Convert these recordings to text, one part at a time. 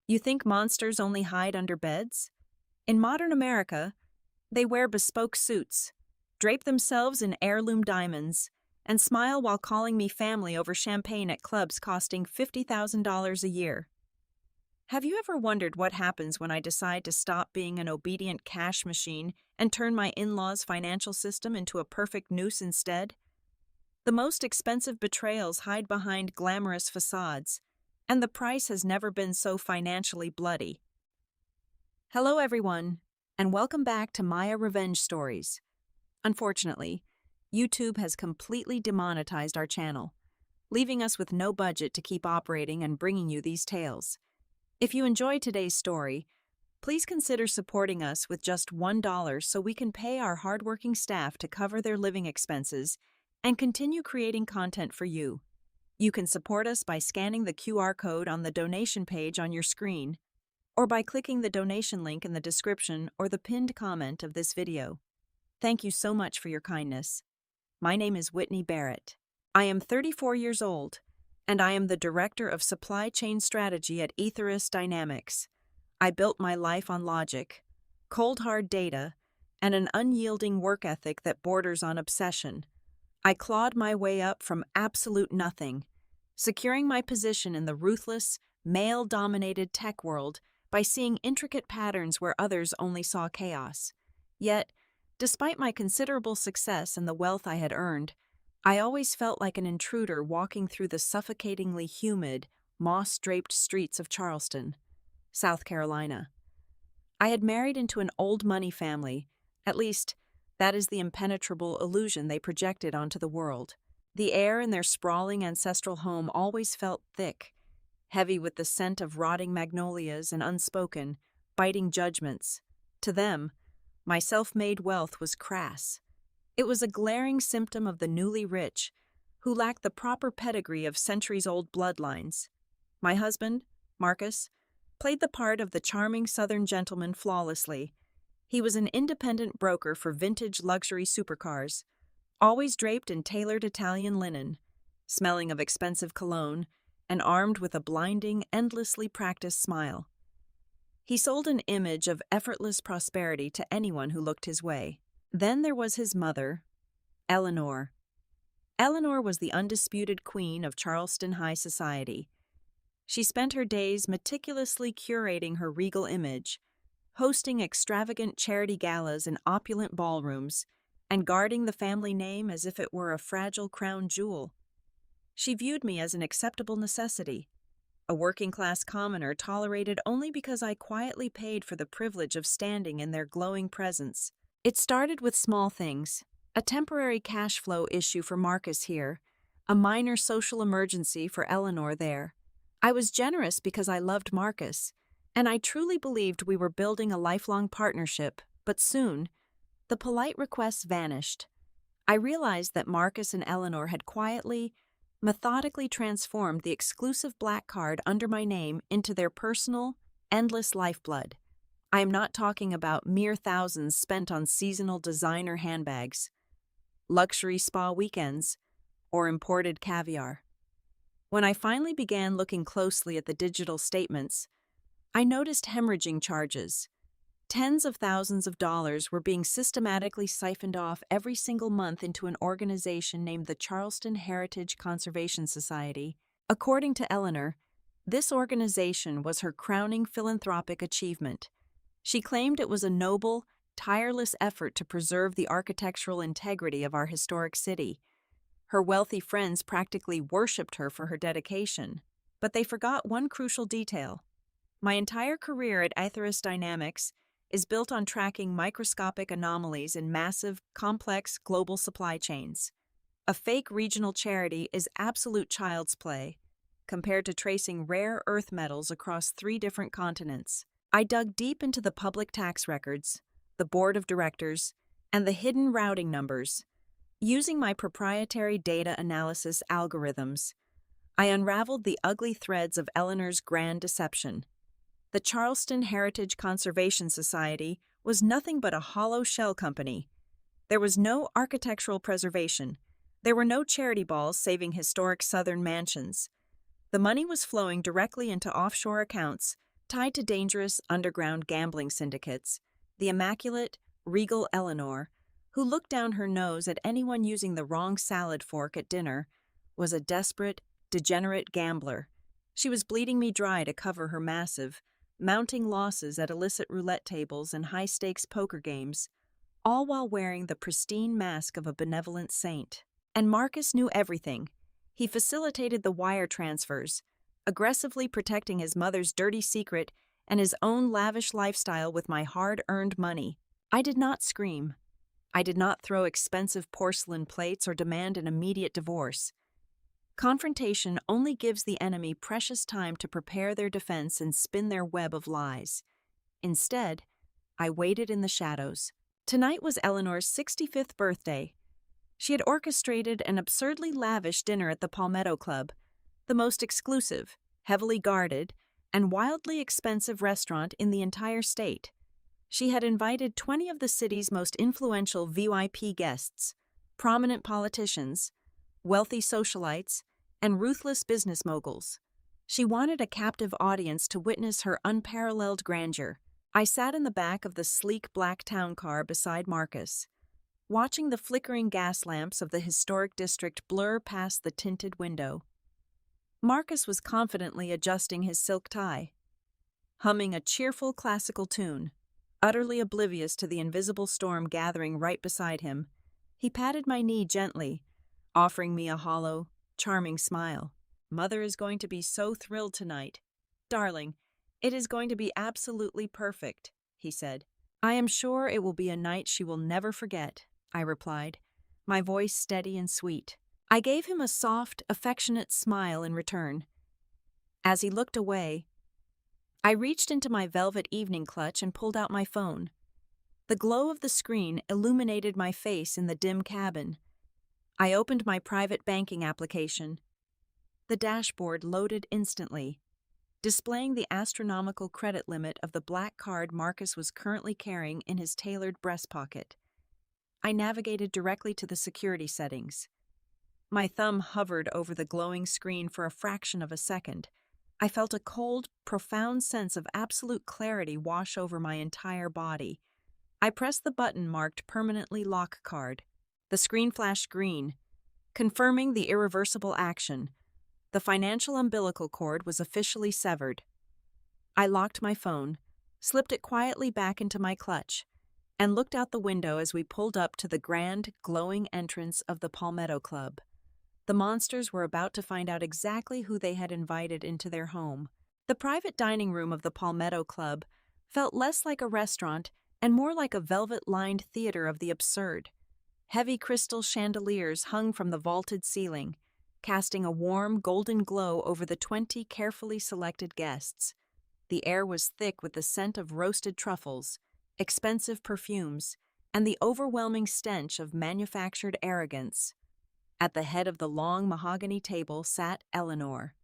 You think monsters only hide under beds? In modern America, they wear bespoke suits, drape themselves in heirloom diamonds, and smile while calling me family over champagne at clubs costing $50,000 a year. Have you ever wondered what happens when I decide to stop being an obedient cash machine and turn my in-laws' financial system into a perfect noose instead? The most expensive betrayals hide behind glamorous facades, and the price has never been so financially bloody. Hello, everyone, and welcome back to Maya Revenge Stories. Unfortunately, YouTube has completely demonetized our channel, leaving us with no budget to keep operating and bringing you these tales. If you enjoyed today's story, please consider supporting us with just $1 so we can pay our hardworking staff to cover their living expenses and continue creating content for you. You can support us by scanning the QR code on the donation page on your screen, or by clicking the donation link in the description or the pinned comment of this video. Thank you so much for your kindness. My name is Whitney Barrett. I am 34 years old, and I am the Director of Supply Chain Strategy at Aetheris Dynamics. I built my life on logic, cold hard data, and an unyielding work ethic that borders on obsession. I clawed my way up from absolute nothing, securing my position in the ruthless, male-dominated tech world by seeing intricate patterns where others only saw chaos. Yet, despite my considerable success and the wealth I had earned, I always felt like an intruder walking through the suffocatingly humid, moss-draped streets of Charleston, South Carolina. I had married into an old money family, at least that is the impenetrable illusion they projected onto the world. The air in their sprawling ancestral home always felt thick, heavy with the scent of rotting magnolias and unspoken, biting judgments. To them, my self-made wealth was crass. It was a glaring symptom of the newly rich, who lacked the proper pedigree of centuries-old bloodlines. My husband, Marcus, played the part of the charming Southern gentleman flawlessly. He was an independent broker for vintage luxury supercars, always draped in tailored Italian linen, smelling of expensive cologne, and armed with a blinding, endlessly practiced smile. He sold an image of effortless prosperity to anyone who looked his way. Then there was his mother, Eleanor. Eleanor was the undisputed queen of Charleston high society. She spent her days meticulously curating her regal image, hosting extravagant charity galas in opulent ballrooms, and guarding the family name as if it were a fragile crown jewel. She viewed me as an acceptable necessity, a working-class commoner tolerated only because I quietly paid for the privilege of standing in their glowing presence. It started with small things, a temporary cash flow issue for Marcus here, a minor social emergency for Eleanor there. I was generous because I loved Marcus, and I truly believed we were building a lifelong partnership, but soon, the polite requests vanished. I realized that Marcus and Eleanor had quietly, methodically transformed the exclusive black card under my name into their personal, endless lifeblood. I am not talking about mere thousands spent on seasonal designer handbags, luxury spa weekends, or imported caviar. When I finally began looking closely at the digital statements, I noticed hemorrhaging charges. Tens of thousands of dollars were being systematically siphoned off every single month into an organization named the Charleston Heritage Conservation Society. According to Eleanor, this organization was her crowning philanthropic achievement. She claimed it was a noble, tireless effort to preserve the architectural integrity of our historic city. Her wealthy friends practically worshipped her for her dedication, but they forgot one crucial detail. My entire career at Aetheris Dynamics is built on tracking microscopic anomalies in massive, complex global supply chains. A fake regional charity is absolute child's play, compared to tracing rare earth metals across 3 different continents. I dug deep into the public tax records, the board of directors, and the hidden routing numbers. Using my proprietary data analysis algorithms, I unraveled the ugly threads of Eleanor's grand deception. The Charleston Heritage Conservation Society was nothing but a hollow shell company. There was no architectural preservation. There were no charity balls saving historic Southern mansions. The money was flowing directly into offshore accounts, Tied to dangerous underground gambling syndicates, the immaculate, regal Eleanor, who looked down her nose at anyone using the wrong salad fork at dinner, was a desperate, degenerate gambler. She was bleeding me dry to cover her massive, mounting losses at illicit roulette tables and high-stakes poker games, all while wearing the pristine mask of a benevolent saint. And Marcus knew everything. He facilitated the wire transfers, aggressively protecting his mother's dirty secret and his own lavish lifestyle with my hard-earned money. I did not scream. I did not throw expensive porcelain plates or demand an immediate divorce. Confrontation only gives the enemy precious time to prepare their defense and spin their web of lies. Instead, I waited in the shadows. Tonight was Eleanor's 65th birthday. She had orchestrated an absurdly lavish dinner at the Palmetto Club, the most exclusive, heavily guarded, and wildly expensive restaurant in the entire state. She had invited 20 of the city's most influential VIP guests, prominent politicians, wealthy socialites, and ruthless business moguls. She wanted a captive audience to witness her unparalleled grandeur. I sat in the back of the sleek black town car beside Marcus, watching the flickering gas lamps of the historic district blur past the tinted window. Marcus was confidently adjusting his silk tie, humming a cheerful classical tune. Utterly oblivious to the invisible storm gathering right beside him, he patted my knee gently, offering me a hollow, charming smile. "Mother is going to be so thrilled tonight. Darling, it is going to be absolutely perfect," he said. "I am sure it will be a night she will never forget," I replied, my voice steady and sweet. I gave him a soft, affectionate smile in return. As he looked away, I reached into my velvet evening clutch and pulled out my phone. The glow of the screen illuminated my face in the dim cabin. I opened my private banking application. The dashboard loaded instantly, displaying the astronomical credit limit of the black card Marcus was currently carrying in his tailored breast pocket. I navigated directly to the security settings. My thumb hovered over the glowing screen for a fraction of a second. I felt a cold, profound sense of absolute clarity wash over my entire body. I pressed the button marked Permanently Lock Card. The screen flashed green, confirming the irreversible action. The financial umbilical cord was officially severed. I locked my phone, slipped it quietly back into my clutch, and looked out the window as we pulled up to the grand, glowing entrance of the Palmetto Club. The monsters were about to find out exactly who they had invited into their home. The private dining room of the Palmetto Club felt less like a restaurant and more like a velvet-lined theater of the absurd. Heavy crystal chandeliers hung from the vaulted ceiling, casting a warm, golden glow over the 20 carefully selected guests. The air was thick with the scent of roasted truffles, expensive perfumes, and the overwhelming stench of manufactured arrogance. At the head of the long mahogany table sat Eleanor,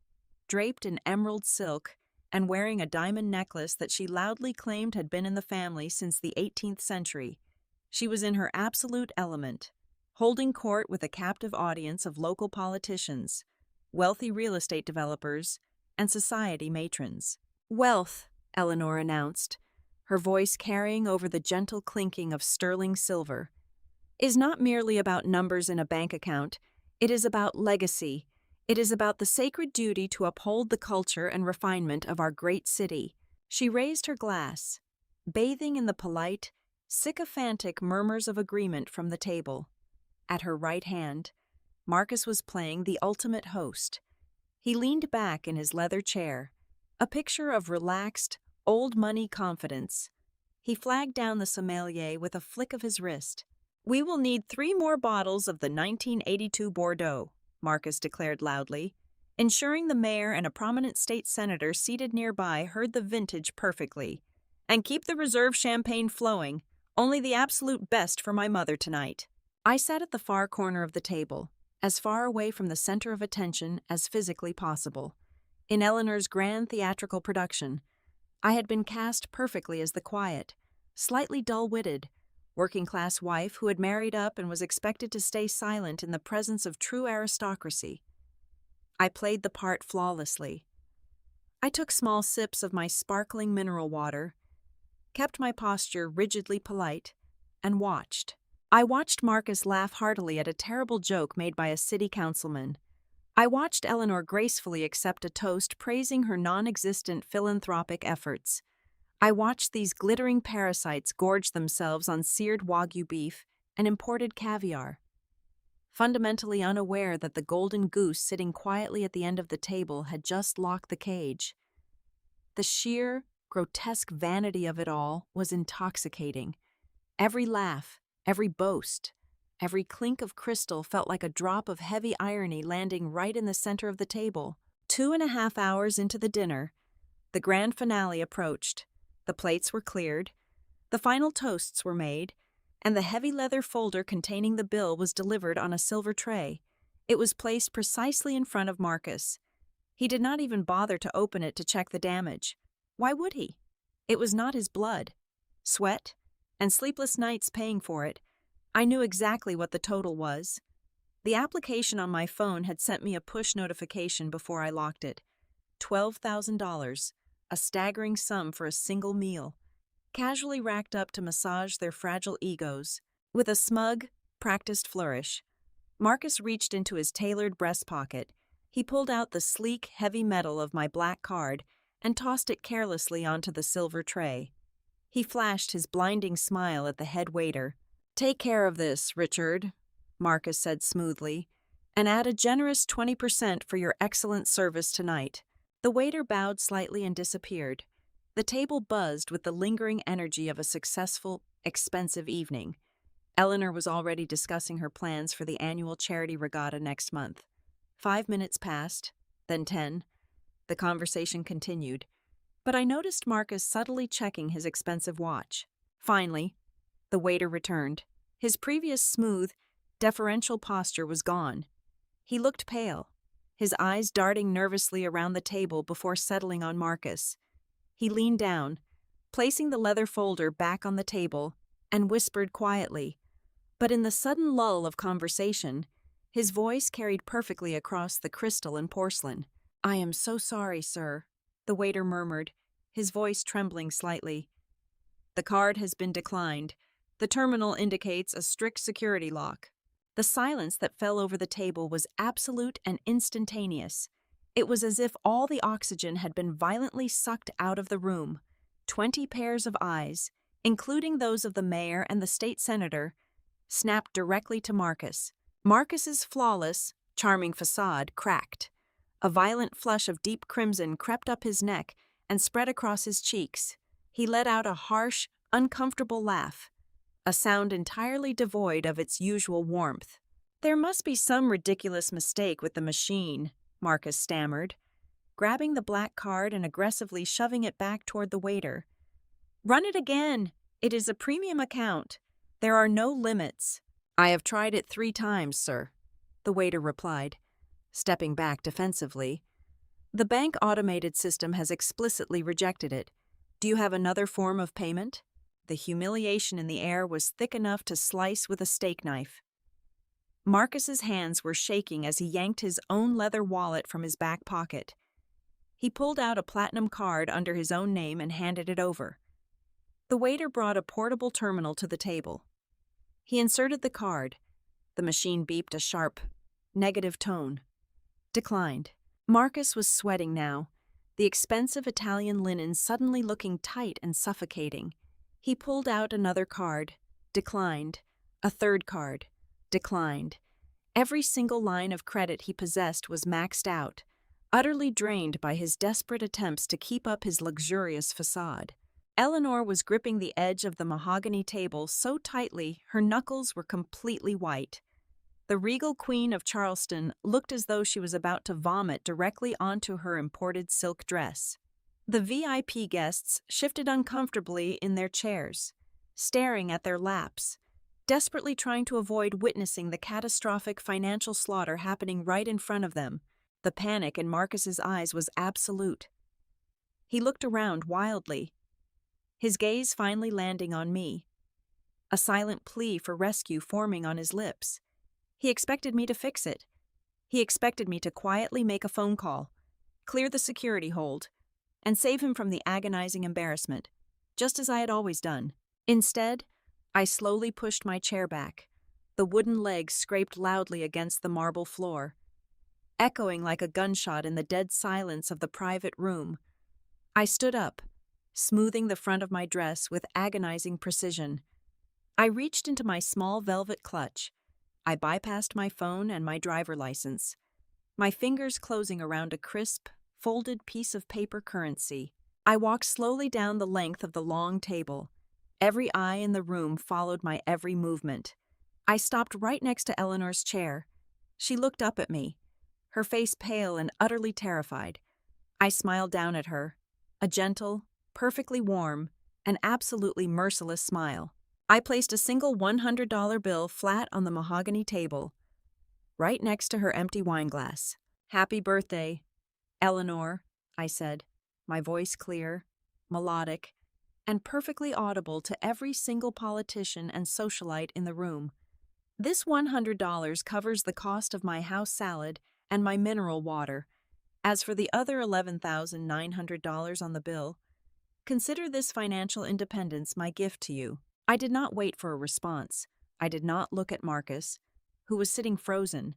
draped in emerald silk and wearing a diamond necklace that she loudly claimed had been in the family since the 18th century. She was in her absolute element, holding court with a captive audience of local politicians, wealthy real estate developers, and society matrons. "Wealth," Eleanor announced, her voice carrying over the gentle clinking of sterling silver, "is not merely about numbers in a bank account. It is about legacy. It is about the sacred duty to uphold the culture and refinement of our great city." She raised her glass, bathing in the polite, sycophantic murmurs of agreement from the table. At her right hand, Marcus was playing the ultimate host. He leaned back in his leather chair, a picture of relaxed, old-money confidence. He flagged down the sommelier with a flick of his wrist. "We will need 3 more bottles of the 1982 Bordeaux," Marcus declared loudly, ensuring the mayor and a prominent state senator seated nearby heard the vintage perfectly. "And keep the reserve champagne flowing, only the absolute best for my mother tonight." I sat at the far corner of the table, as far away from the center of attention as physically possible. In Eleanor's grand theatrical production, I had been cast perfectly as the quiet, slightly dull-witted, working-class wife who had married up and was expected to stay silent in the presence of true aristocracy. I played the part flawlessly. I took small sips of my sparkling mineral water, kept my posture rigidly polite, and watched. I watched Marcus laugh heartily at a terrible joke made by a city councilman. I watched Eleanor gracefully accept a toast praising her non-existent philanthropic efforts. I watched these glittering parasites gorge themselves on seared Wagyu beef and imported caviar, fundamentally unaware that the golden goose sitting quietly at the end of the table had just locked the cage. The sheer, grotesque vanity of it all was intoxicating. Every laugh, every boast, every clink of crystal felt like a drop of heavy irony landing right in the center of the table. 2.5 hours into the dinner, the grand finale approached. The plates were cleared, the final toasts were made, and the heavy leather folder containing the bill was delivered on a silver tray. It was placed precisely in front of Marcus. He did not even bother to open it to check the damage. Why would he? It was not his blood, sweat, and sleepless nights paying for it. I knew exactly what the total was. The application on my phone had sent me a push notification before I locked it. $12,000, a staggering sum for a single meal, casually racked up to massage their fragile egos. With a smug, practiced flourish, Marcus reached into his tailored breast pocket. He pulled out the sleek, heavy metal of my black card and tossed it carelessly onto the silver tray. He flashed his blinding smile at the head waiter. "Take care of this, Richard," Marcus said smoothly, "and add a generous 20% for your excellent service tonight." The waiter bowed slightly and disappeared. The table buzzed with the lingering energy of a successful, expensive evening. Eleanor was already discussing her plans for the annual charity regatta next month. 5 minutes passed, then 10. The conversation continued, but I noticed Marcus subtly checking his expensive watch. Finally, the waiter returned. His previous smooth, deferential posture was gone. He looked pale, his eyes darting nervously around the table before settling on Marcus. He leaned down, placing the leather folder back on the table, and whispered quietly. But in the sudden lull of conversation, his voice carried perfectly across the crystal and porcelain. "I am so sorry, sir," the waiter murmured, his voice trembling slightly. "The card has been declined. The terminal indicates a strict security lock." The silence that fell over the table was absolute and instantaneous. It was as if all the oxygen had been violently sucked out of the room. 20 pairs of eyes, including those of the mayor and the state senator, snapped directly to Marcus. Marcus's flawless, charming facade cracked. A violent flush of deep crimson crept up his neck and spread across his cheeks. He let out a harsh, uncomfortable laugh, a sound entirely devoid of its usual warmth. "There must be some ridiculous mistake with the machine," Marcus stammered, grabbing the black card and aggressively shoving it back toward the waiter. "Run it again. It is a premium account. There are no limits." "I have tried it 3 times, sir," the waiter replied, stepping back defensively. "The bank automated system has explicitly rejected it. Do you have another form of payment?" The humiliation in the air was thick enough to slice with a steak knife. Marcus's hands were shaking as he yanked his own leather wallet from his back pocket. He pulled out a platinum card under his own name and handed it over. The waiter brought a portable terminal to the table. He inserted the card. The machine beeped a sharp, negative tone. Declined. Marcus was sweating now, the expensive Italian linen suddenly looking tight and suffocating. He pulled out another card. Declined. A third card. Declined. Every single line of credit he possessed was maxed out, utterly drained by his desperate attempts to keep up his luxurious facade. Eleanor was gripping the edge of the mahogany table so tightly her knuckles were completely white. The regal queen of Charleston looked as though she was about to vomit directly onto her imported silk dress. The VIP guests shifted uncomfortably in their chairs, staring at their laps, desperately trying to avoid witnessing the catastrophic financial slaughter happening right in front of them. The panic in Marcus's eyes was absolute. He looked around wildly, his gaze finally landing on me, a silent plea for rescue forming on his lips. He expected me to fix it. He expected me to quietly make a phone call, clear the security hold, and save him from the agonizing embarrassment, just as I had always done. Instead, I slowly pushed my chair back. The wooden legs scraped loudly against the marble floor, echoing like a gunshot in the dead silence of the private room. I stood up, smoothing the front of my dress with agonizing precision. I reached into my small velvet clutch. I bypassed my phone and my driver license, my fingers closing around a crisp, folded piece of paper currency. I walked slowly down the length of the long table. Every eye in the room followed my every movement. I stopped right next to Eleanor's chair. She looked up at me, her face pale and utterly terrified. I smiled down at her, a gentle, perfectly warm, and absolutely merciless smile. I placed a single $100 bill flat on the mahogany table, right next to her empty wine glass. "Happy birthday, Eleanor," I said, my voice clear, melodic, and perfectly audible to every single politician and socialite in the room. "This $100 covers the cost of my house salad and my mineral water. As for the other $11,900 on the bill, consider this financial independence my gift to you." I did not wait for a response. I did not look at Marcus, who was sitting frozen,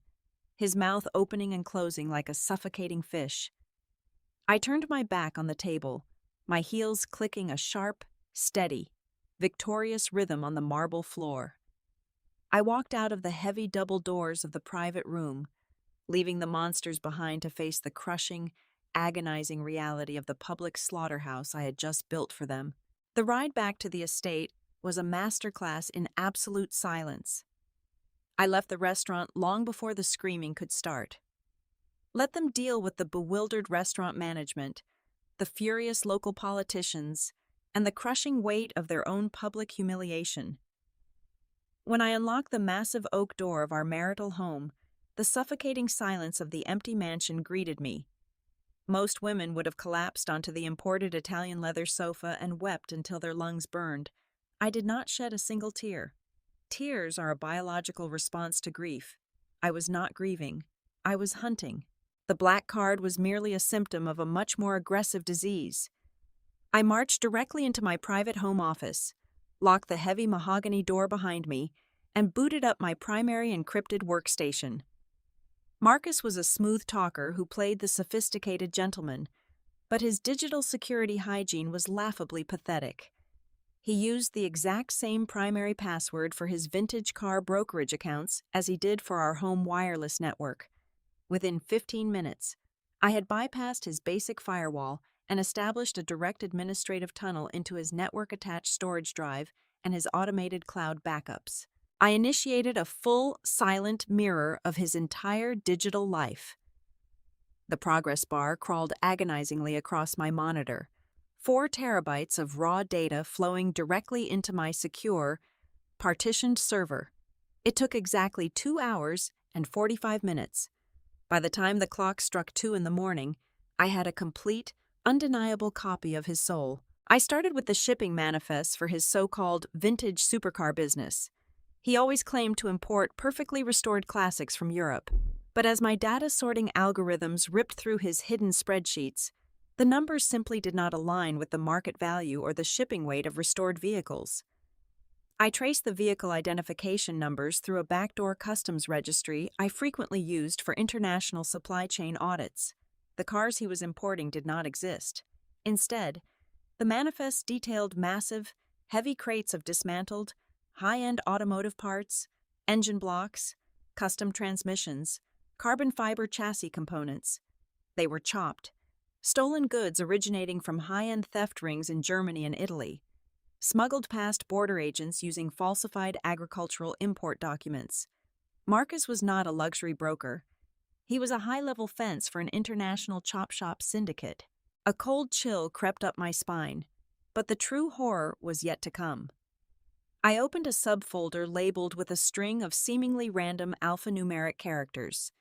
his mouth opening and closing like a suffocating fish. I turned my back on the table, my heels clicking a sharp, steady, victorious rhythm on the marble floor. I walked out of the heavy double doors of the private room, leaving the monsters behind to face the crushing, agonizing reality of the public slaughterhouse I had just built for them. The ride back to the estate was a masterclass in absolute silence. I left the restaurant long before the screaming could start. Let them deal with the bewildered restaurant management, the furious local politicians, and the crushing weight of their own public humiliation. When I unlocked the massive oak door of our marital home, the suffocating silence of the empty mansion greeted me. Most women would have collapsed onto the imported Italian leather sofa and wept until their lungs burned. I did not shed a single tear. Tears are a biological response to grief. I was not grieving. I was hunting. The black card was merely a symptom of a much more aggressive disease. I marched directly into my private home office, locked the heavy mahogany door behind me, and booted up my primary encrypted workstation. Marcus was a smooth talker who played the sophisticated gentleman, but his digital security hygiene was laughably pathetic. He used the exact same primary password for his vintage car brokerage accounts as he did for our home wireless network. Within 15 minutes, I had bypassed his basic firewall and established a direct administrative tunnel into his network-attached storage drive and his automated cloud backups. I initiated a full, silent mirror of his entire digital life. The progress bar crawled agonizingly across my monitor, 4 terabytes of raw data flowing directly into my secure, partitioned server. It took exactly 2 hours and 45 minutes. By the time the clock struck 2 in the morning, I had a complete, undeniable copy of his soul. I started with the shipping manifests for his so-called vintage supercar business. He always claimed to import perfectly restored classics from Europe, but as my data sorting algorithms ripped through his hidden spreadsheets, the numbers simply did not align with the market value or the shipping weight of restored vehicles. I traced the vehicle identification numbers through a backdoor customs registry I frequently used for international supply chain audits. The cars he was importing did not exist. Instead, the manifests detailed massive, heavy crates of dismantled, high-end automotive parts, engine blocks, custom transmissions, carbon fiber chassis components. They were chopped, stolen goods originating from high-end theft rings in Germany and Italy, smuggled past border agents using falsified agricultural import documents. Marcus was not a luxury broker. He was a high-level fence for an international chop shop syndicate. A cold chill crept up my spine, but the true horror was yet to come. I opened a subfolder labeled with a string of seemingly random alphanumeric characters.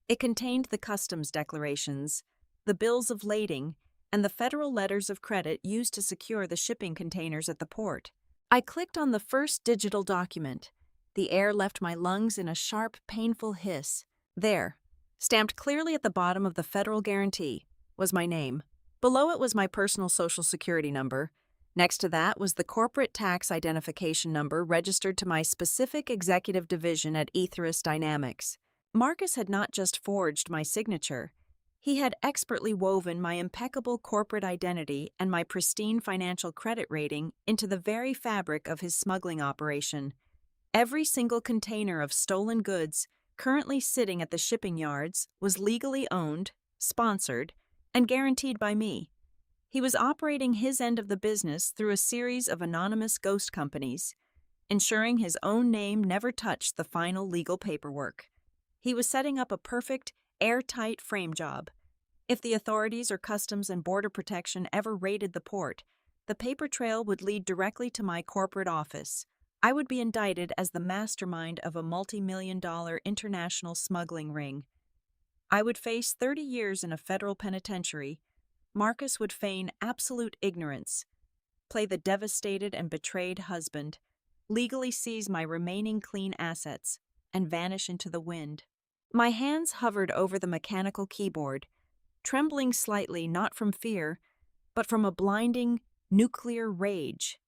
It contained the customs declarations, the bills of lading, and the federal letters of credit used to secure the shipping containers at the port. I clicked on the first digital document. The air left my lungs in a sharp, painful hiss. There, stamped clearly at the bottom of the federal guarantee, was my name, Below it was my personal social security number. Next to that was the corporate tax identification number registered to my specific executive division at Ethers Dynamics. Marcus had not just forged my signature. He had expertly woven my impeccable corporate identity and my pristine financial credit rating into the very fabric of his smuggling operation. Every single container of stolen goods currently sitting at the shipping yards was legally owned, sponsored, and guaranteed by me. He was operating his end of the business through a series of anonymous ghost companies, ensuring his own name never touched the final legal paperwork. He was setting up a perfect, airtight frame job. If the authorities or Customs and Border Protection ever raided the port, the paper trail would lead directly to my corporate office. I would be indicted as the mastermind of a multi-million-dollar international smuggling ring. I would face 30 years in a federal penitentiary. Marcus would feign absolute ignorance, play the devastated and betrayed husband, legally seize my remaining clean assets, and vanish into the wind. My hands hovered over the mechanical keyboard, trembling slightly not from fear, but from a blinding, nuclear rage.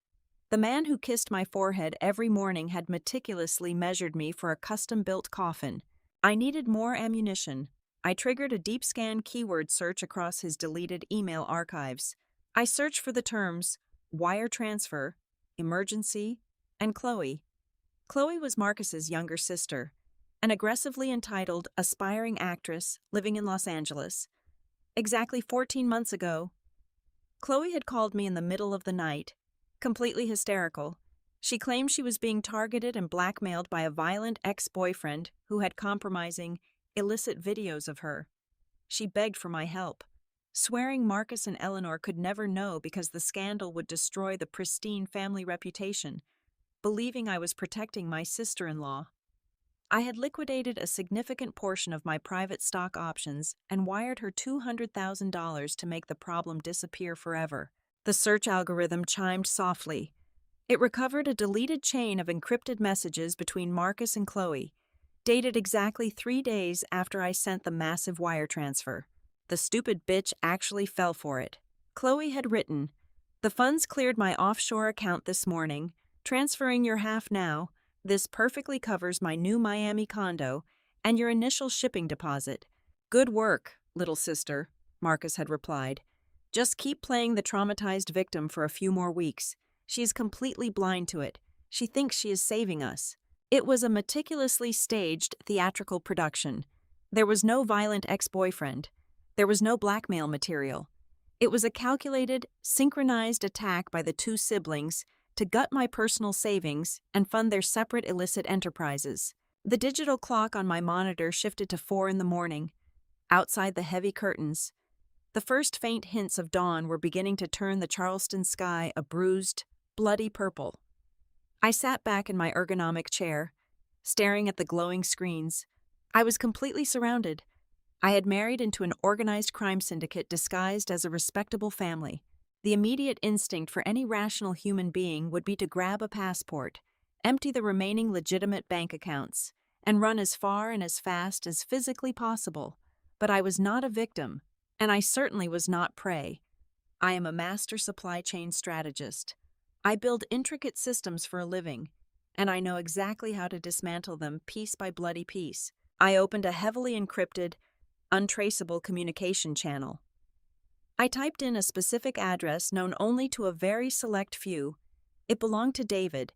The man who kissed my forehead every morning had meticulously measured me for a custom-built coffin. I needed more ammunition. I triggered a deep scan keyword search across his deleted email archives. I searched for the terms wire transfer, emergency, and Chloe. Chloe was Marcus's younger sister, an aggressively entitled, aspiring actress living in Los Angeles. Exactly 14 months ago, Chloe had called me in the middle of the night, completely hysterical. She claimed she was being targeted and blackmailed by a violent ex-boyfriend who had compromising, illicit videos of her. She begged for my help, swearing Marcus and Eleanor could never know because the scandal would destroy the pristine family reputation, believing I was protecting my sister-in-law. I had liquidated a significant portion of my private stock options and wired her $200,000 to make the problem disappear forever. The search algorithm chimed softly. It recovered a deleted chain of encrypted messages between Marcus and Chloe, dated exactly 3 days after I sent the massive wire transfer. The stupid bitch actually fell for it. Chloe had written, "The funds cleared my offshore account this morning, transferring your half now. This perfectly covers my new Miami condo and your initial shipping deposit. Good work, little sister," Marcus had replied. "Just keep playing the traumatized victim for a few more weeks. She is completely blind to it. She thinks she is saving us." It was a meticulously staged theatrical production. There was no violent ex-boyfriend. There was no blackmail material. It was a calculated, synchronized attack by the two siblings to gut my personal savings and fund their separate illicit enterprises. The digital clock on my monitor shifted to 4 in the morning. Outside the heavy curtains, the first faint hints of dawn were beginning to turn the Charleston sky a bruised, bloody purple. I sat back in my ergonomic chair, staring at the glowing screens. I was completely surrounded. I had married into an organized crime syndicate disguised as a respectable family. The immediate instinct for any rational human being would be to grab a passport, empty the remaining legitimate bank accounts, and run as far and as fast as physically possible. But I was not a victim, and I certainly was not prey. I am a master supply chain strategist. I build intricate systems for a living, and I know exactly how to dismantle them piece by bloody piece. I opened a heavily encrypted, untraceable communication channel. I typed in a specific address known only to a very select few. It belonged to David,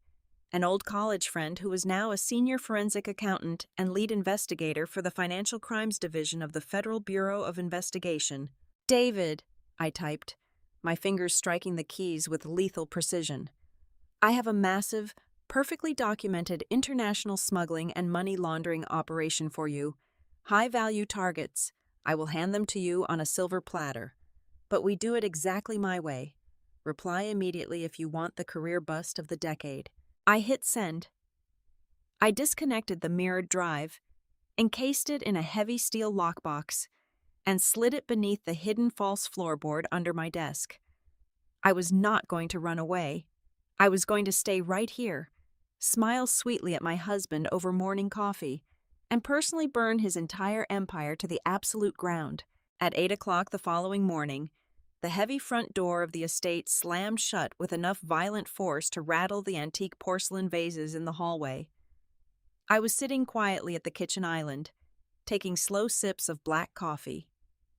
an old college friend who was now a senior forensic accountant and lead investigator for the Financial Crimes Division of the Federal Bureau of Investigation. "David," I typed, my fingers striking the keys with lethal precision. "I have a massive, perfectly documented international smuggling and money laundering operation for you. High-value targets. I will hand them to you on a silver platter. But we do it exactly my way. Reply immediately if you want the career bust of the decade." I hit send. I disconnected the mirrored drive, encased it in a heavy steel lockbox, and slid it beneath the hidden false floorboard under my desk. I was not going to run away. I was going to stay right here, smile sweetly at my husband over morning coffee, and personally burn his entire empire to the absolute ground. At 8 o'clock the following morning, the heavy front door of the estate slammed shut with enough violent force to rattle the antique porcelain vases in the hallway. I was sitting quietly at the kitchen island, taking slow sips of black coffee.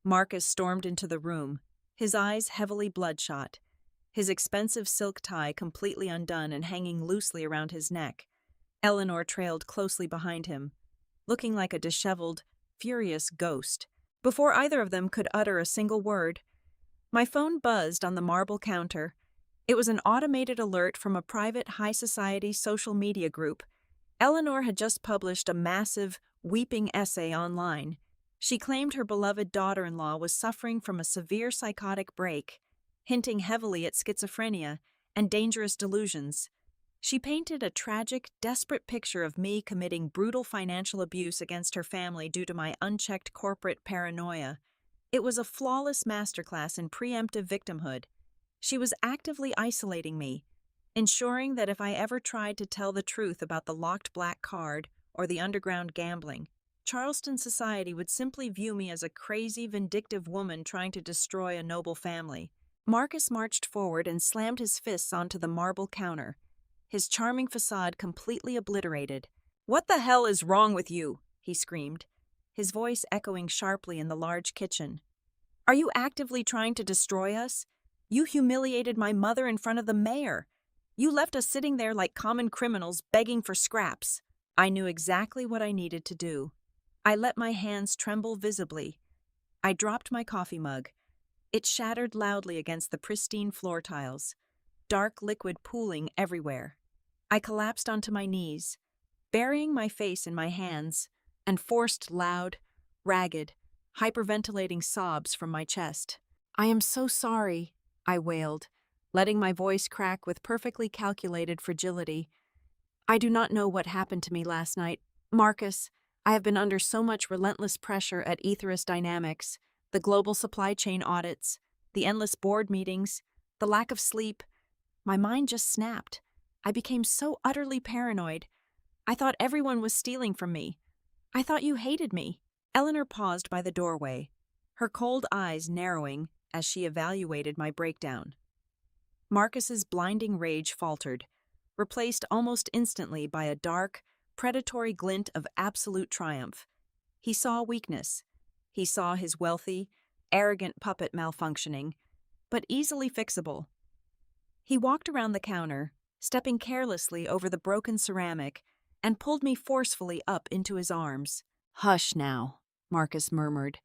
Marcus stormed into the room, his eyes heavily bloodshot, his expensive silk tie completely undone and hanging loosely around his neck. Eleanor trailed closely behind him, looking like a disheveled, furious ghost. Before either of them could utter a single word, my phone buzzed on the marble counter. It was an automated alert from a private high society social media group. Eleanor had just published a massive, weeping essay online. She claimed her beloved daughter-in-law was suffering from a severe psychotic break, hinting heavily at schizophrenia and dangerous delusions. She painted a tragic, desperate picture of me committing brutal financial abuse against her family due to my unchecked corporate paranoia. It was a flawless masterclass in preemptive victimhood. She was actively isolating me, ensuring that if I ever tried to tell the truth about the locked black card or the underground gambling, Charleston society would simply view me as a crazy, vindictive woman trying to destroy a noble family. Marcus marched forward and slammed his fists onto the marble counter, his charming facade completely obliterated. "What the hell is wrong with you?" he screamed, his voice echoing sharply in the large kitchen. "Are you actively trying to destroy us? You humiliated my mother in front of the mayor. You left us sitting there like common criminals begging for scraps." I knew exactly what I needed to do. I let my hands tremble visibly. I dropped my coffee mug. It shattered loudly against the pristine floor tiles, dark liquid pooling everywhere. I collapsed onto my knees, burying my face in my hands, and forced loud, ragged, hyperventilating sobs from my chest. "I am so sorry," I wailed, letting my voice crack with perfectly calculated fragility. "I do not know what happened to me last night. Marcus, I have been under so much relentless pressure at Aetherus Dynamics, the global supply chain audits, the endless board meetings, the lack of sleep. My mind just snapped. I became so utterly paranoid. I thought everyone was stealing from me. I thought you hated me." Eleanor paused by the doorway, her cold eyes narrowing as she evaluated my breakdown. Marcus's blinding rage faltered, replaced almost instantly by a dark, predatory glint of absolute triumph. He saw weakness. He saw his wealthy, arrogant puppet malfunctioning, but easily fixable. He walked around the counter, stepping carelessly over the broken ceramic, and pulled me forcefully up into his arms. "Hush now," Marcus murmured,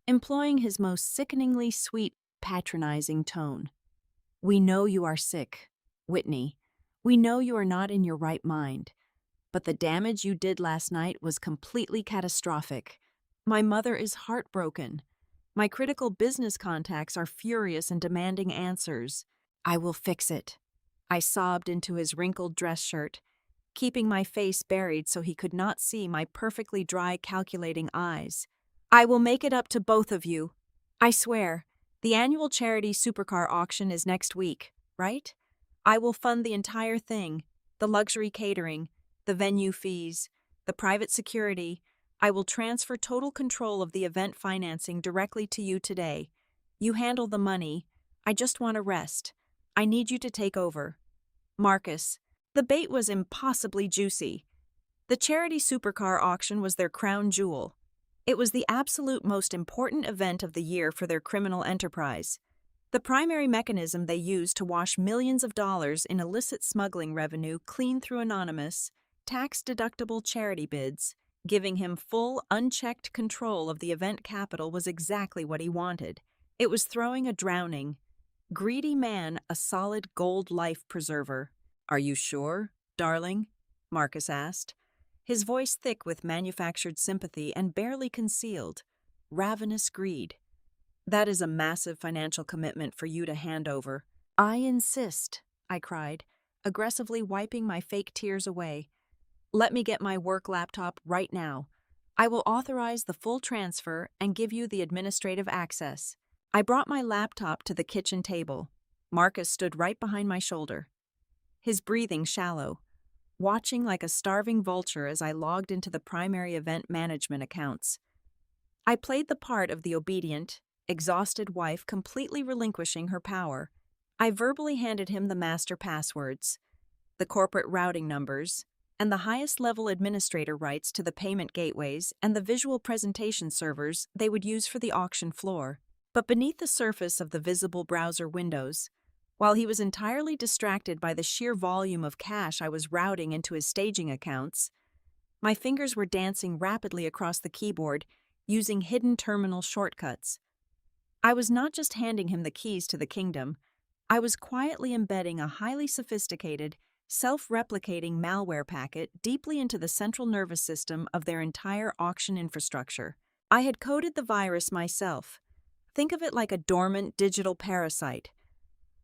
employing his most sickeningly sweet, patronizing tone. "We know you are sick, Whitney. We know you are not in your right mind. But the damage you did last night was completely catastrophic. My mother is heartbroken. My critical business contacts are furious and demanding answers. I will fix it." I sobbed into his wrinkled dress shirt, keeping my face buried so he could not see my perfectly dry, calculating eyes. "I will make it up to both of you. I swear, the annual charity supercar auction is next week, right? I will fund the entire thing, the luxury catering, the venue fees, the private security. I will transfer total control of the event financing directly to you today. You handle the money. I just want to rest. I need you to take over." Marcus. The bait was impossibly juicy. The charity supercar auction was their crown jewel. It was the absolute most important event of the year for their criminal enterprise. The primary mechanism they used to wash millions of dollars in illicit smuggling revenue clean through anonymous, tax-deductible charity bids, giving him full, unchecked control of the event capital was exactly what he wanted. It was throwing a drowning, greedy man a solid gold life preserver. "Are you sure, darling?" Marcus asked, his voice thick with manufactured sympathy and barely concealed, ravenous greed. "That is a massive financial commitment for you to hand over." "I insist," I cried, aggressively wiping my fake tears away. "Let me get my work laptop right now. I will authorize the full transfer and give you the administrative access." I brought my laptop to the kitchen table. Marcus stood right behind my shoulder, his breathing shallow, watching like a starving vulture as I logged into the primary event management accounts. I played the part of the obedient, exhausted wife completely relinquishing her power. I verbally handed him the master passwords, the corporate routing numbers, and the highest level administrator rights to the payment gateways and the visual presentation servers they would use for the auction floor. But beneath the surface of the visible browser windows, while he was entirely distracted by the sheer volume of cash I was routing into his staging accounts, my fingers were dancing rapidly across the keyboard using hidden terminal shortcuts. I was not just handing him the keys to the kingdom, I was quietly embedding a highly sophisticated, self-replicating malware packet deeply into the central nervous system of their entire auction infrastructure. I had coded the virus myself. Think of it like a dormant digital parasite.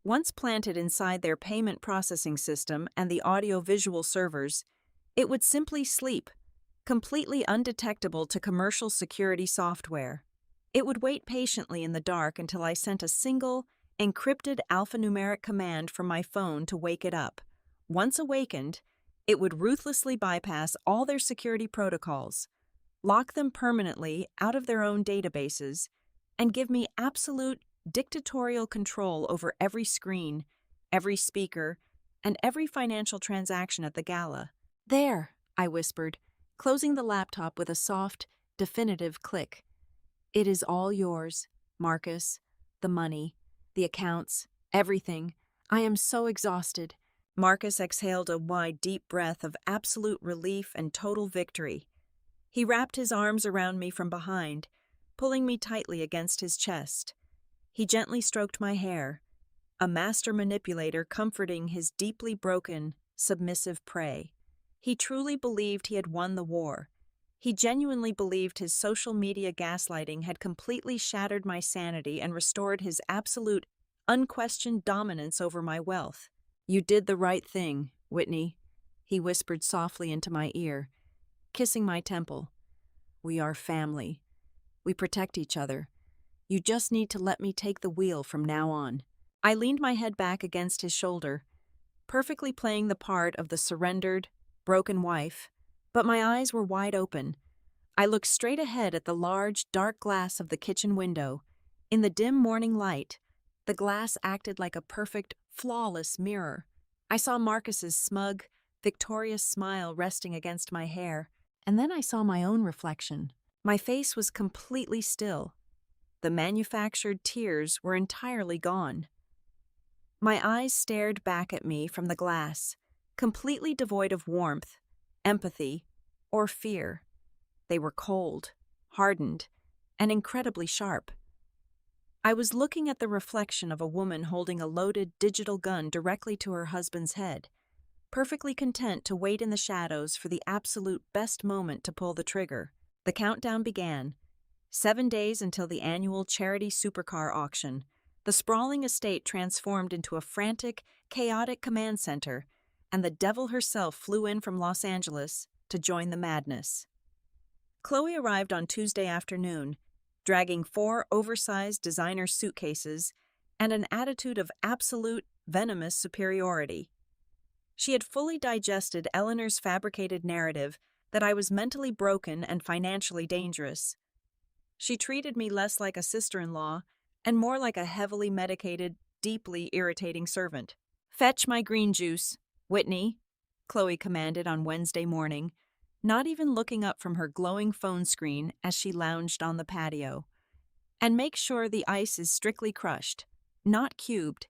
Once planted inside their payment processing system and the audio-visual servers, it would simply sleep, completely undetectable to commercial security software. It would wait patiently in the dark until I sent a single, encrypted alphanumeric command from my phone to wake it up. Once awakened, it would ruthlessly bypass all their security protocols, lock them permanently out of their own databases, and give me absolute dictatorial control over every screen, every speaker, and every financial transaction at the gala. "There," I whispered, closing the laptop with a soft, definitive click. "It is all yours, Marcus. The money, the accounts, everything. I am so exhausted." Marcus exhaled a wide, deep breath of absolute relief and total victory. He wrapped his arms around me from behind, pulling me tightly against his chest. He gently stroked my hair, a master manipulator comforting his deeply broken, submissive prey. He truly believed he had won the war. He genuinely believed his social media gaslighting had completely shattered my sanity and restored his absolute, unquestioned dominance over my wealth. "You did the right thing, Whitney," he whispered softly into my ear, kissing my temple. "We are family. We protect each other. You just need to let me take the wheel from now on." I leaned my head back against his shoulder, perfectly playing the part of the surrendered, broken wife, but my eyes were wide open. I looked straight ahead at the large, dark glass of the kitchen window. In the dim morning light, the glass acted like a perfect, flawless mirror. I saw Marcus's smug, victorious smile resting against my hair, and then I saw my own reflection. My face was completely still. The manufactured tears were entirely gone. My eyes stared back at me from the glass, completely devoid of warmth, empathy, or fear. They were cold, hardened, and incredibly sharp. I was looking at the reflection of a woman holding a loaded digital gun directly to her husband's head, perfectly content to wait in the shadows for the absolute best moment to pull the trigger. The countdown began. 7 days until the annual charity supercar auction. The sprawling estate transformed into a frantic, chaotic command center, and the devil herself flew in from Los Angeles to join the madness. Chloe arrived on Tuesday afternoon, dragging 4 oversized designer suitcases and an attitude of absolute, venomous superiority. She had fully digested Eleanor's fabricated narrative that I was mentally broken and financially dangerous. She treated me less like a sister-in-law and more like a heavily medicated, deeply irritating servant. "Fetch my green juice, Whitney," Chloe commanded on Wednesday morning, not even looking up from her glowing phone screen as she lounged on the patio. "And make sure the ice is strictly crushed, not cubed.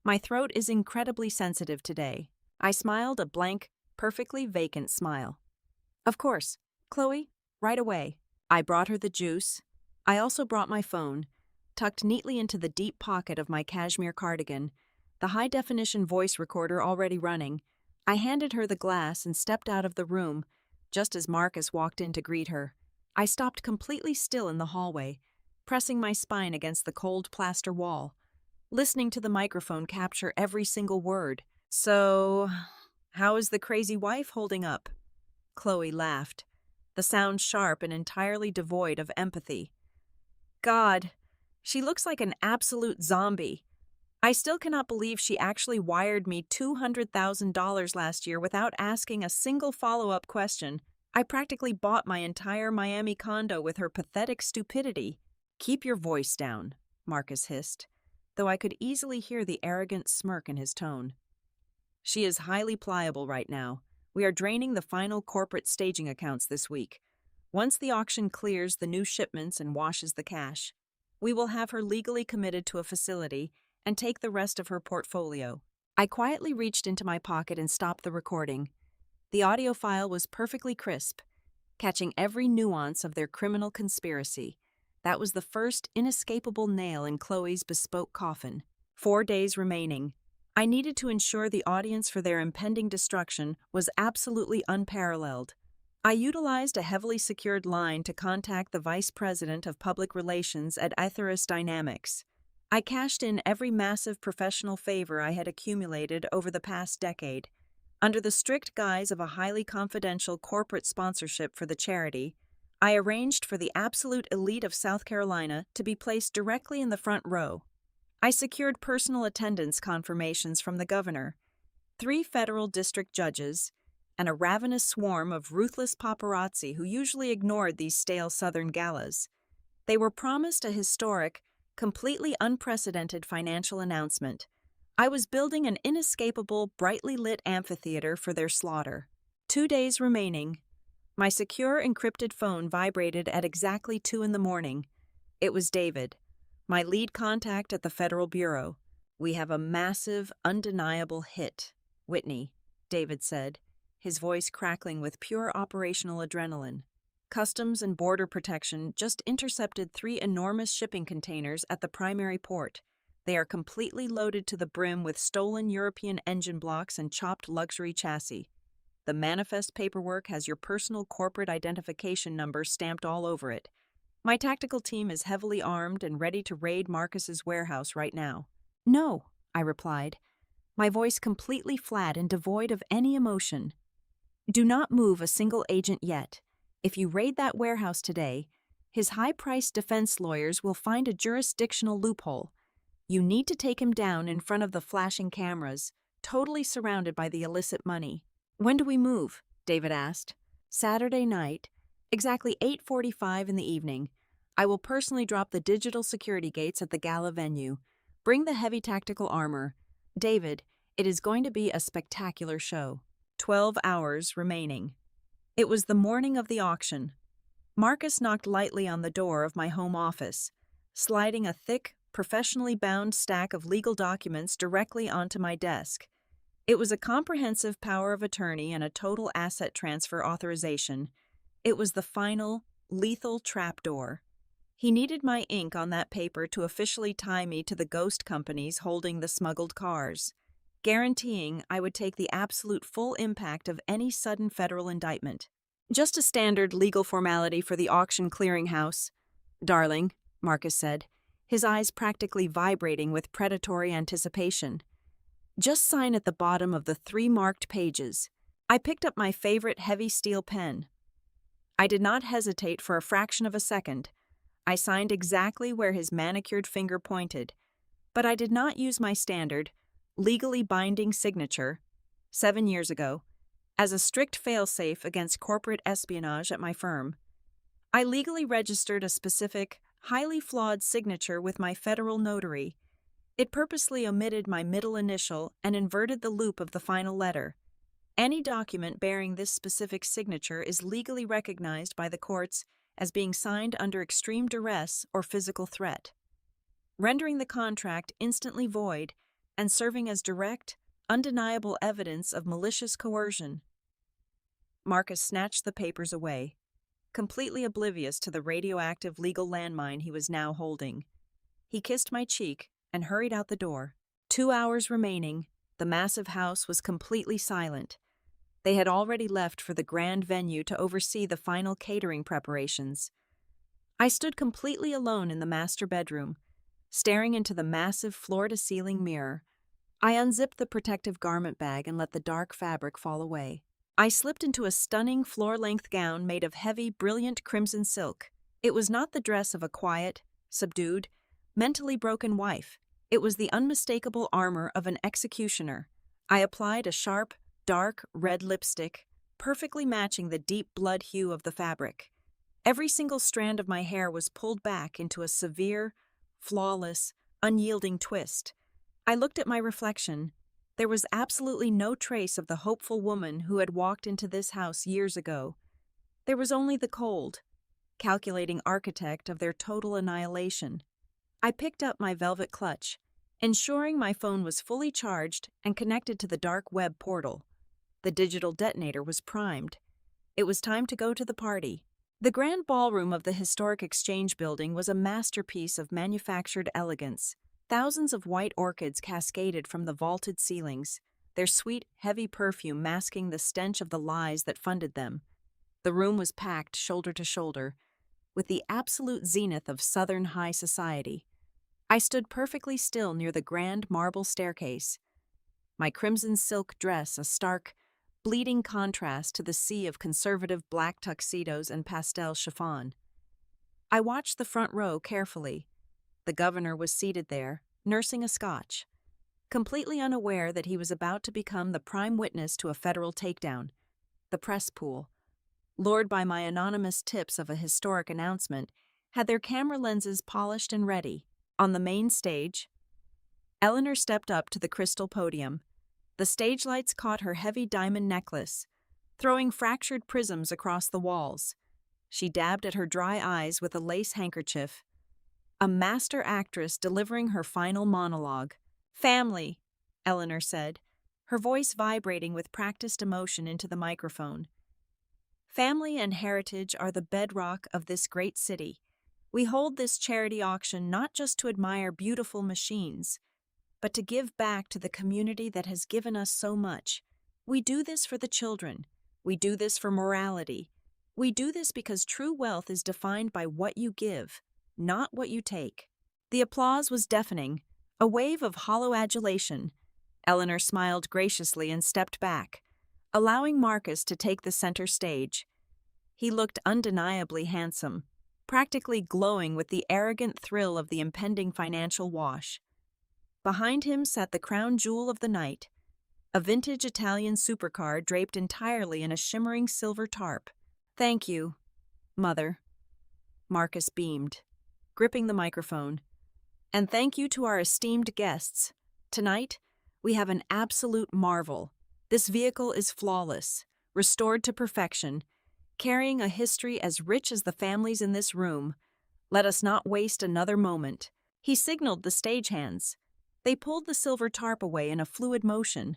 My throat is incredibly sensitive today." I smiled a blank, perfectly vacant smile. "Of course, Chloe, right away." I brought her the juice. I also brought my phone, tucked neatly into the deep pocket of my cashmere cardigan, the high-definition voice recorder already running. I handed her the glass and stepped out of the room, just as Marcus walked in to greet her. I stopped completely still in the hallway, pressing my spine against the cold plaster wall, listening to the microphone capture every single word. "So, how is the crazy wife holding up?" Chloe laughed, the sound sharp and entirely devoid of empathy. "God, she looks like an absolute zombie. I still cannot believe she actually wired me $200,000 last year without asking a single follow-up question. I practically bought my entire Miami condo with her pathetic stupidity." Keep your voice down, Marcus hissed, though I could easily hear the arrogant smirk in his tone. She is highly pliable right now. We are draining the final corporate staging accounts this week. Once the auction clears the new shipments and washes the cash, we will have her legally committed to a facility and take the rest of her portfolio. I quietly reached into my pocket and stopped the recording. The audio file was perfectly crisp, catching every nuance of their criminal conspiracy. That was the first inescapable nail in Chloe's bespoke coffin. 4 days remaining. I needed to ensure the audience for their impending destruction was absolutely unparalleled. I utilized a heavily secured line to contact the Vice President of Public Relations at Aetheris Dynamics. I cashed in every massive professional favor I had accumulated over the past decade. Under the strict guise of a highly confidential corporate sponsorship for the charity, I arranged for the absolute elite of South Carolina to be placed directly in the front row. I secured personal attendance confirmations from the governor, 3 federal district judges, and a ravenous swarm of ruthless paparazzi who usually ignored these stale Southern galas. They were promised a historic, completely unprecedented financial announcement. I was building an inescapable, brightly lit amphitheater for their slaughter. 2 days remaining. My secure, encrypted phone vibrated at exactly 2 a.m. It was David, my lead contact at the Federal Bureau. "We have a massive, undeniable hit, Whitney," David said, his voice crackling with pure operational adrenaline. Customs and Border Protection just intercepted 3 enormous shipping containers at the primary port. They are completely loaded to the brim with stolen European engine blocks and chopped luxury chassis. The manifest paperwork has your personal corporate identification number stamped all over it. My tactical team is heavily armed and ready to raid Marcus's warehouse right now. "No," I replied, my voice completely flat and devoid of any emotion. "Do not move a single agent yet. If you raid that warehouse today, his high-priced defense lawyers will find a jurisdictional loophole. You need to take him down in front of the flashing cameras, totally surrounded by the illicit money." "When do we move?" David asked. "Saturday night, exactly 8:45 in the evening. I will personally drop the digital security gates at the gala venue. Bring the heavy tactical armor. David, it is going to be a spectacular show." 12 hours remaining. It was the morning of the auction. Marcus knocked lightly on the door of my home office, sliding a thick, professionally bound stack of legal documents directly onto my desk. It was a comprehensive power of attorney and a total asset transfer authorization. It was the final, lethal trapdoor. He needed my ink on that paper to officially tie me to the ghost companies holding the smuggled cars, guaranteeing I would take the absolute full impact of any sudden federal indictment. "Just a standard legal formality for the auction clearinghouse, darling," Marcus said, his eyes practically vibrating with predatory anticipation. "Just sign at the bottom of the 3 marked pages." I picked up my favorite heavy steel pen. I did not hesitate for a fraction of a second. I signed exactly where his manicured finger pointed, but I did not use my standard, legally binding signature, 7 years ago, as a strict fail-safe against corporate espionage at my firm. I legally registered a specific, highly flawed signature with my federal notary. It purposely omitted my middle initial and inverted the loop of the final letter. Any document bearing this specific signature is legally recognized by the courts as being signed under extreme duress or physical threat, rendering the contract instantly void and serving as direct, undeniable evidence of malicious coercion. Marcus snatched the papers away, completely oblivious to the radioactive legal landmine he was now holding. He kissed my cheek and hurried out the door. 2 hours remaining. The massive house was completely silent. They had already left for the grand venue to oversee the final catering preparations. I stood completely alone in the master bedroom, staring into the massive floor-to-ceiling mirror. I unzipped the protective garment bag and let the dark fabric fall away. I slipped into a stunning floor-length gown made of heavy, brilliant crimson silk. It was not the dress of a quiet, subdued, mentally broken wife. It was the unmistakable armor of an executioner. I applied a sharp, dark red lipstick, perfectly matching the deep blood hue of the fabric. Every single strand of my hair was pulled back into a severe, flawless, unyielding twist. I looked at my reflection. There was absolutely no trace of the hopeful woman who had walked into this house years ago. There was only the cold, calculating architect of their total annihilation. I picked up my velvet clutch, ensuring my phone was fully charged and connected to the dark web portal. The digital detonator was primed. It was time to go to the party. The grand ballroom of the historic Exchange Building was a masterpiece of manufactured elegance. Thousands of white orchids cascaded from the vaulted ceilings, their sweet, heavy perfume masking the stench of the lies that funded them. The room was packed shoulder to shoulder, with the absolute zenith of Southern high society. I stood perfectly still near the grand marble staircase, my crimson silk dress a stark, bleeding contrast to the sea of conservative black tuxedos and pastel chiffon. I watched the front row carefully. The governor was seated there, nursing a scotch, completely unaware that he was about to become the prime witness to a federal takedown. The press pool, lured by my anonymous tips of a historic announcement, had their camera lenses polished and ready. On the main stage, Eleanor stepped up to the crystal podium. The stage lights caught her heavy diamond necklace, throwing fractured prisms across the walls. She dabbed at her dry eyes with a lace handkerchief. A master actress delivering her final monologue. "Family," Eleanor said, her voice vibrating with practiced emotion into the microphone. "Family and heritage are the bedrock of this great city. We hold this charity auction not just to admire beautiful machines, but to give back to the community that has given us so much. We do this for the children. We do this for morality. We do this because true wealth is defined by what you give, not what you take." The applause was deafening, a wave of hollow adulation. Eleanor smiled graciously and stepped back, allowing Marcus to take the center stage. He looked undeniably handsome, practically glowing with the arrogant thrill of the impending financial wash. Behind him sat the crown jewel of the night, a vintage Italian supercar draped entirely in a shimmering silver tarp. "Thank you, Mother," Marcus beamed, gripping the microphone. "And thank you to our esteemed guests. Tonight, we have an absolute marvel. This vehicle is flawless, restored to perfection, carrying a history as rich as the families in this room. Let us not waste another moment." He signaled the stagehands. They pulled the silver tarp away in a fluid motion,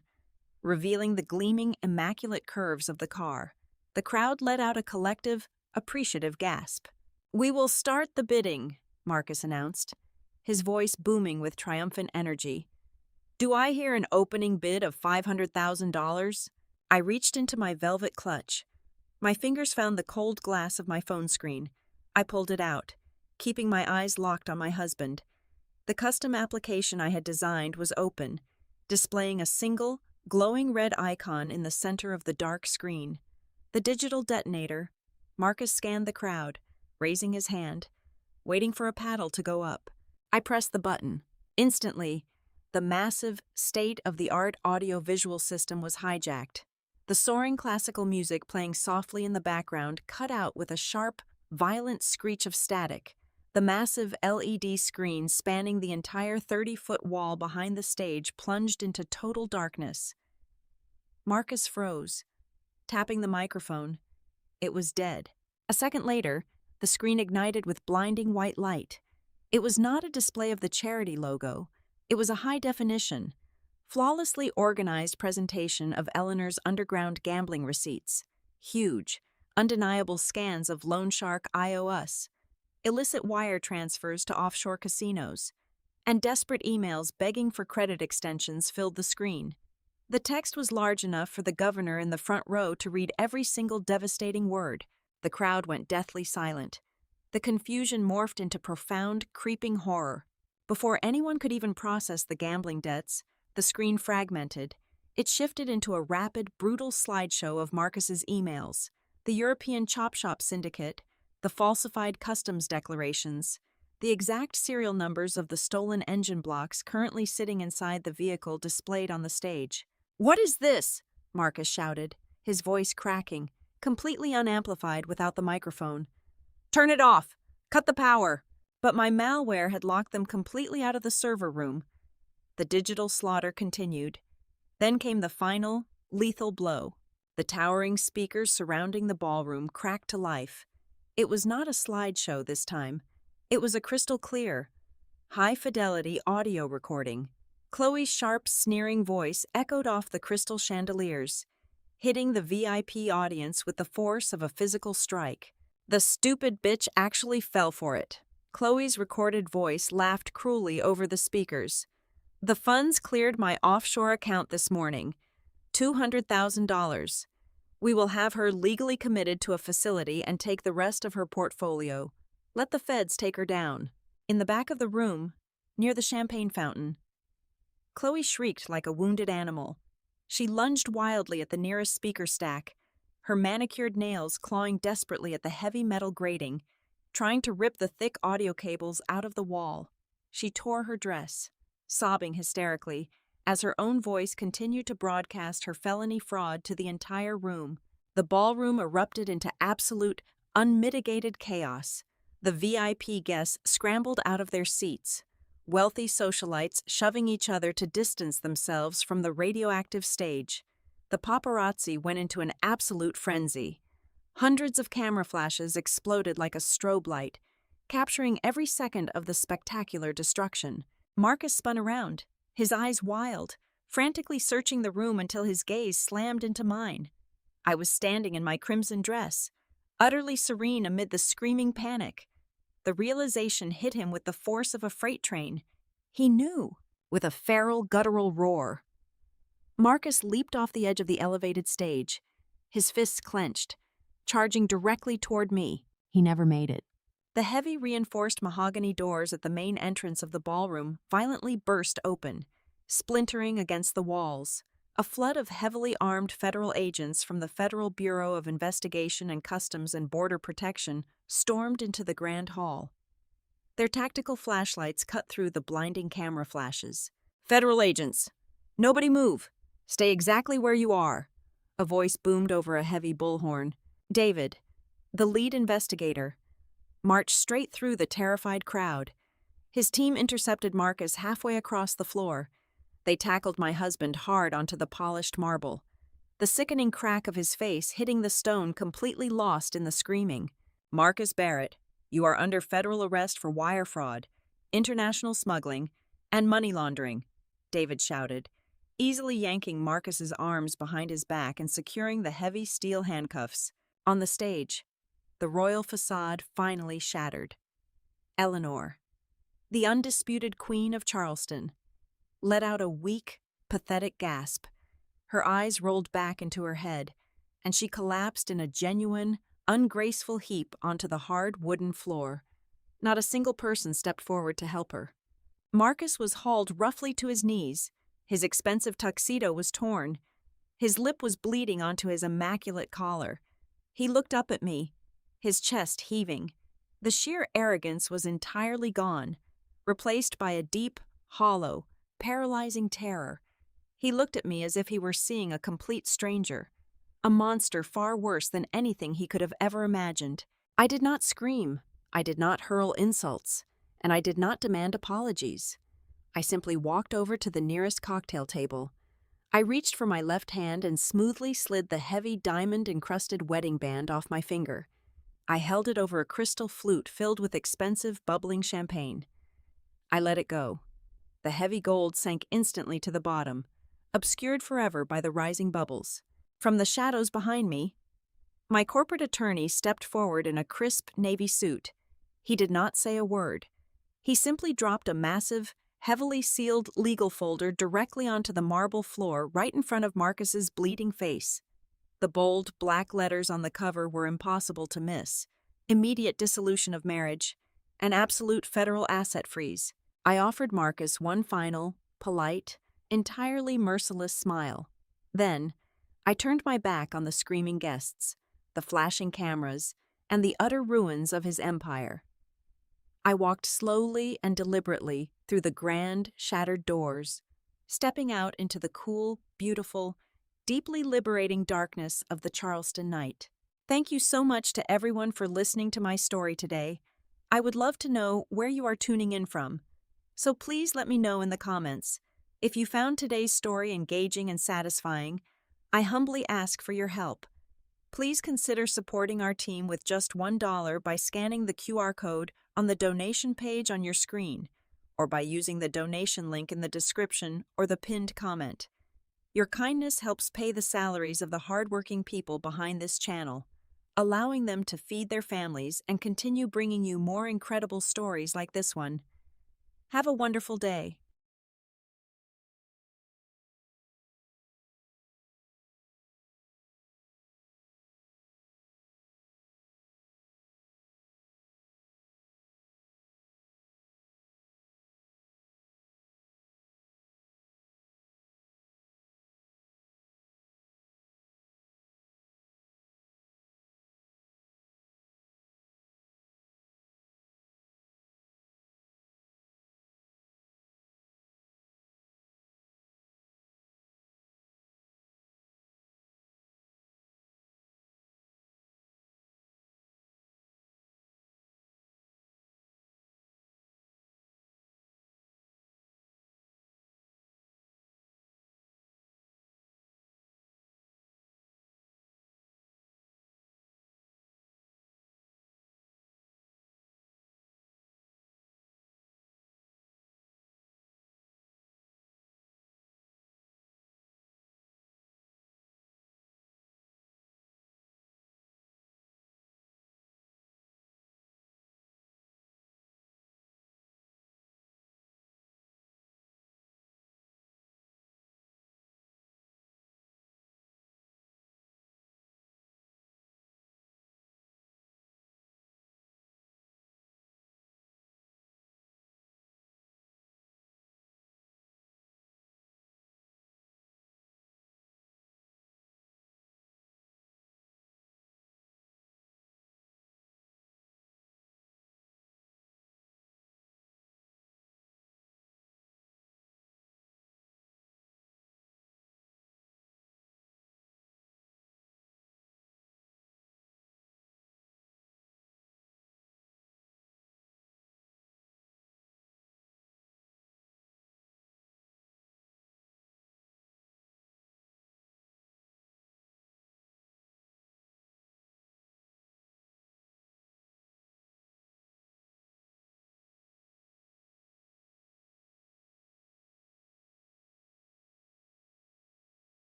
revealing the gleaming, immaculate curves of the car. The crowd let out a collective, appreciative gasp. "We will start the bidding," Marcus announced, his voice booming with triumphant energy. "Do I hear an opening bid of $500,000? I reached into my velvet clutch. My fingers found the cold glass of my phone screen. I pulled it out, keeping my eyes locked on my husband. The custom application I had designed was open, displaying a single, glowing red icon in the center of the dark screen. The digital detonator. Marcus scanned the crowd, raising his hand, waiting for a paddle to go up. I pressed the button. Instantly, the massive, state-of-the-art audio-visual system was hijacked. The soaring classical music playing softly in the background cut out with a sharp, violent screech of static. The massive LED screen spanning the entire 30-foot wall behind the stage plunged into total darkness. Marcus froze, tapping the microphone. It was dead. A second later, the screen ignited with blinding white light. It was not a display of the charity logo. It was a high-definition, flawlessly organized presentation of Eleanor's underground gambling receipts. Huge, undeniable scans of Loan Shark iOS, illicit wire transfers to offshore casinos, and desperate emails begging for credit extensions filled the screen. The text was large enough for the governor in the front row to read every single devastating word. The crowd went deathly silent. The confusion morphed into profound, creeping horror. Before anyone could even process the gambling debts, the screen fragmented. It shifted into a rapid, brutal slideshow of Marcus's emails, the European Chop Shop Syndicate, the falsified customs declarations, the exact serial numbers of the stolen engine blocks currently sitting inside the vehicle displayed on the stage. "What is this?" Marcus shouted, his voice cracking, completely unamplified without the microphone. Turn it off! Cut the power! But my malware had locked them completely out of the server room. The digital slaughter continued. Then came the final, lethal blow. The towering speakers surrounding the ballroom cracked to life. It was not a slideshow this time. It was a crystal clear, high-fidelity audio recording. Chloe's sharp, sneering voice echoed off the crystal chandeliers, hitting the VIP audience with the force of a physical strike. The stupid bitch actually fell for it. Chloe's recorded voice laughed cruelly over the speakers. The funds cleared my offshore account this morning. $200,000. We will have her legally committed to a facility and take the rest of her portfolio. Let the feds take her down. In the back of the room, near the champagne fountain, Chloe shrieked like a wounded animal. She lunged wildly at the nearest speaker stack, her manicured nails clawing desperately at the heavy metal grating, trying to rip the thick audio cables out of the wall. She tore her dress, sobbing hysterically, as her own voice continued to broadcast her felony fraud to the entire room. The ballroom erupted into absolute, unmitigated chaos. The VIP guests scrambled out of their seats, wealthy socialites shoving each other to distance themselves from the radioactive stage. The paparazzi went into an absolute frenzy. Hundreds of camera flashes exploded like a strobe light, capturing every second of the spectacular destruction. Marcus spun around, his eyes wild, frantically searching the room until his gaze slammed into mine. I was standing in my crimson dress, utterly serene amid the screaming panic. The realization hit him with the force of a freight train. He knew, with a feral, guttural roar. Marcus leaped off the edge of the elevated stage, his fists clenched, charging directly toward me. He never made it. The heavy reinforced mahogany doors at the main entrance of the ballroom violently burst open, splintering against the walls. A flood of heavily armed federal agents from the Federal Bureau of Investigation and Customs and Border Protection stormed into the grand hall. Their tactical flashlights cut through the blinding camera flashes. "Federal agents! Nobody move! Stay exactly where you are!" A voice boomed over a heavy bullhorn. David, the lead investigator, marched straight through the terrified crowd. His team intercepted Marcus halfway across the floor. They tackled my husband hard onto the polished marble, the sickening crack of his face hitting the stone completely lost in the screaming. "Marcus Barrett, you are under federal arrest for wire fraud, international smuggling, and money laundering," David shouted, easily yanking Marcus's arms behind his back and securing the heavy steel handcuffs. On the stage, the royal facade finally shattered. Eleanor, the undisputed Queen of Charleston, let out a weak, pathetic gasp. Her eyes rolled back into her head, and she collapsed in a genuine, ungraceful heap onto the hard wooden floor. Not a single person stepped forward to help her. Marcus was hauled roughly to his knees. His expensive tuxedo was torn. His lip was bleeding onto his immaculate collar. He looked up at me, his chest heaving. The sheer arrogance was entirely gone, replaced by a deep, hollow, paralyzing terror. He looked at me as if he were seeing a complete stranger, a monster far worse than anything he could have ever imagined. I did not scream, I did not hurl insults, and I did not demand apologies. I simply walked over to the nearest cocktail table. I reached for my left hand and smoothly slid the heavy diamond-encrusted wedding band off my finger. I held it over a crystal flute filled with expensive, bubbling champagne. I let it go. The heavy gold sank instantly to the bottom, obscured forever by the rising bubbles. From the shadows behind me, my corporate attorney stepped forward in a crisp navy suit. He did not say a word. He simply dropped a massive, heavily sealed legal folder directly onto the marble floor right in front of Marcus's bleeding face. The bold, black letters on the cover were impossible to miss. Immediate dissolution of marriage, an absolute federal asset freeze. I offered Marcus one final, polite, entirely merciless smile. Then, I turned my back on the screaming guests, the flashing cameras, and the utter ruins of his empire. I walked slowly and deliberately through the grand, shattered doors, stepping out into the cool, beautiful, deeply liberating darkness of the Charleston night. Thank you so much to everyone for listening to my story today. I would love to know where you are tuning in from, so please let me know in the comments. If you found today's story engaging and satisfying, I humbly ask for your help. Please consider supporting our team with just $1 by scanning the QR code on the donation page on your screen, or by using the donation link in the description or the pinned comment. Your kindness helps pay the salaries of the hardworking people behind this channel, allowing them to feed their families and continue bringing you more incredible stories like this one. Have a wonderful day.